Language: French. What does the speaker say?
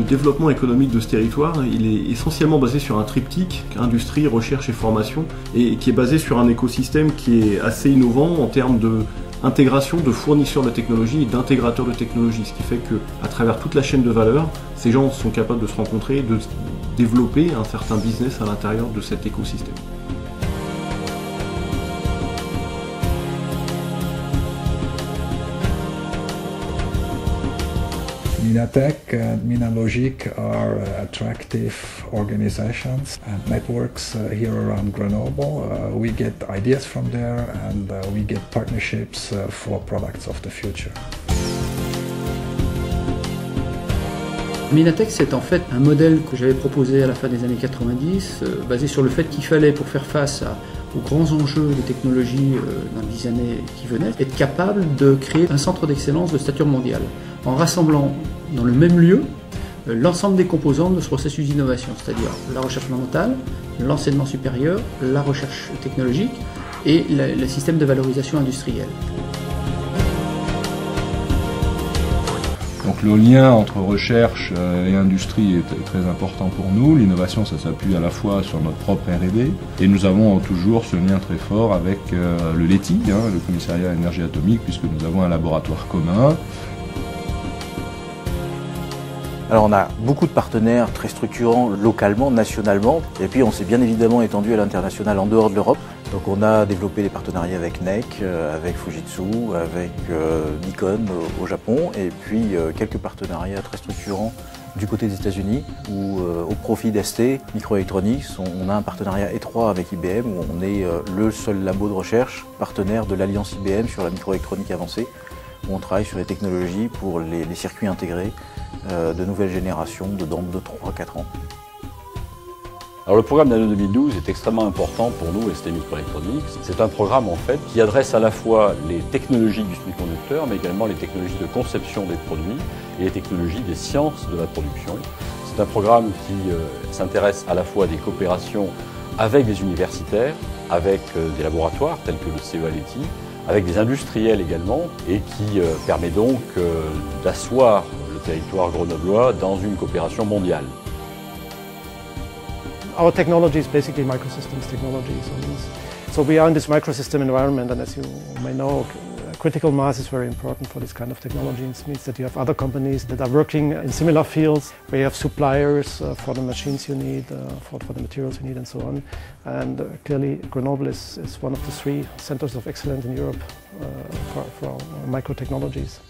développement économique de ce territoire, il est essentiellement basé sur un triptyque, industrie, recherche et formation, et qui est basé sur un écosystème qui est assez innovant en termes d'intégration de fournisseurs de technologie et d'intégrateurs de technologie, ce qui fait qu'à travers toute la chaîne de valeur, ces gens sont capables de se rencontrer et de développer un certain business à l'intérieur de cet écosystème. Minatec and Minalogic are attractive organizations and networks here around Grenoble. We get ideas from there and we get partnerships for products of the future. Minatec, c'est en fait un modèle que j'avais proposé à la fin des années 90, basé sur le fait qu'il fallait, pour faire face aux grands enjeux de technologie dans les 10 années qui venaient, être capable de créer un centre d'excellence de stature mondiale, en rassemblant dans le même lieu l'ensemble des composantes de ce processus d'innovation, c'est-à-dire la recherche fondamentale, l'enseignement supérieur, la recherche technologique et le système de valorisation industrielle. Donc le lien entre recherche et industrie est très important pour nous. L'innovation, ça s'appuie à la fois sur notre propre R&D et nous avons toujours ce lien très fort avec le LETI, le Commissariat à l'énergie atomique, puisque nous avons un laboratoire commun. Alors on a beaucoup de partenaires très structurants localement, nationalement, et puis on s'est bien évidemment étendu à l'international en dehors de l'Europe. Donc on a développé des partenariats avec NEC, avec Fujitsu, avec Nikon au Japon, et puis quelques partenariats très structurants du côté des États-Unis, où au profit d'ST Microelectronics, on a un partenariat étroit avec IBM, où on est le seul labo de recherche partenaire de l'Alliance IBM sur la microélectronique avancée, où on travaille sur les technologies pour les circuits intégrés de nouvelle génération dans 2, 3, 4 ans. Alors le programme d'année 2012 est extrêmement important pour nous, ST Microelectronics. C'est un programme en fait qui adresse à la fois les technologies du semi-conducteur, mais également les technologies de conception des produits et les technologies des sciences de la production. C'est un programme qui s'intéresse à la fois à des coopérations avec des universitaires, avec des laboratoires tels que le CEA-LETI, avec des industriels également, et qui permet donc d'asseoir le territoire grenoblois dans une coopération mondiale. Our technology is basically microsystems technology. So we are in this microsystem environment, and as you may know, critical mass is very important for this kind of technology. It means that you have other companies that are working in similar fields, where you have suppliers for the machines you need, for the materials you need, and so on. And clearly, Grenoble is one of the 3 centers of excellence in Europe for microtechnologies.